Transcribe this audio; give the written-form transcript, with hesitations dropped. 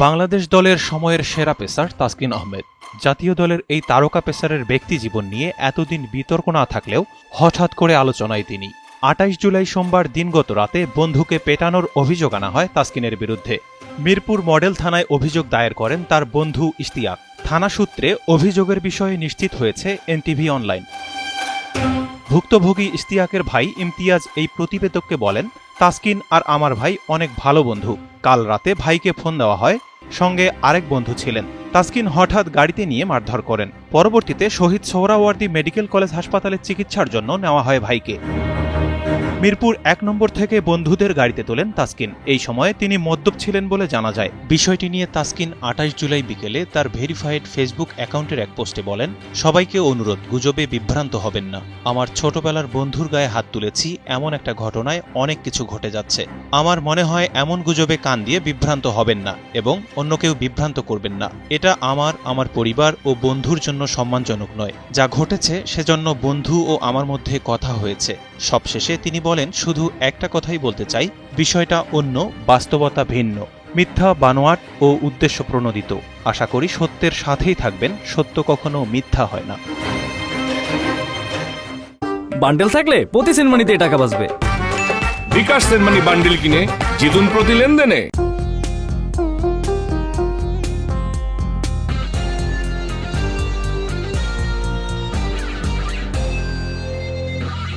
বাংলাদেশ দলের সময়ের সেরা পেসার তাসকিন আহমেদ। জাতীয় দলের এই তারকা পেসারের ব্যক্তিজীবন নিয়ে এতদিন বিতর্ক না থাকলেও হঠাৎ করে আলোচনায় তিনি। ২৮ জুলাই সোমবার দিনগত রাতে বন্ধুকে পেটানোর অভিযোগ আনা হয় তাসকিনের বিরুদ্ধে। মিরপুর মডেল থানায় অভিযোগ দায়ের করেন তার বন্ধু ইশতিয়াক। থানা সূত্রে অভিযোগের বিষয়ে নিশ্চিত হয়েছে এনটিভি অনলাইন। ভুক্তভোগী ইশতিয়াকের ভাই ইমতিয়াজ এই প্রতিবেদককে বলেন, তাসকিন আর আমার ভাই অনেক ভালো বন্ধু। কাল রাতে ভাইকে ফোন দেওয়া হয়, সঙ্গে আরেক বন্ধু ছিলেন। তাসকিন হঠাৎ গাড়িতে নিয়ে মারধর করেন। পরবর্তীতে শহীদ সোহরাওয়ার্দী মেডিকেল কলেজ হাসপাতালে চিকিৎসার জন্য নেওয়া হয় ভাইকে। মিরপুর ১ নম্বর থেকে বন্ধুদের গাড়িতে তোলেন তাসকিন। এই সময়ে তিনি মদ্যপ ছিলেন বলে জানা যায়। বিষয়টি নিয়ে তাসকিন ২৮ জুলাই বিকেলে তার ভেরিফাইড ফেসবুক অ্যাকাউন্টের এক পোস্টে বলেন, সবাইকে অনুরোধ, গুজবে বিভ্রান্ত হবেন না। আমার ছোটবেলার বন্ধুর গায়ে হাত তুলেছি, এমন একটা ঘটনায় অনেক কিছু ঘটে যাচ্ছে। আমার মনে হয় এমন গুজবে কান দিয়ে বিভ্রান্ত হবেন না এবং অন্য কেউ বিভ্রান্ত করবেন না। এটা আমার পরিবার ও বন্ধুর জন্য সম্মানজনক নয়। যা ঘটেছে সেজন্য বন্ধু ও আমার মধ্যে কথা হয়েছে। সবশেষে তিনি বলেন, শুধু একটা কথাই বলতে চাই, বিষয়টা অন্য, বাস্তবতা ভিন্ন, মিথ্যা, বানোয়াট ও উদ্দেশ্য প্রণোদিত। আশা করি সত্যের সাথেই থাকবেন, সত্য কখনো মিথ্যা হয় না। বান্ডেল থাকলে প্রতি সেনমানিতে টাকা বাঁচবে। বিকাশ সেনমানি বান্ডিল কিনে জিতুন প্রতি লেনদেনে।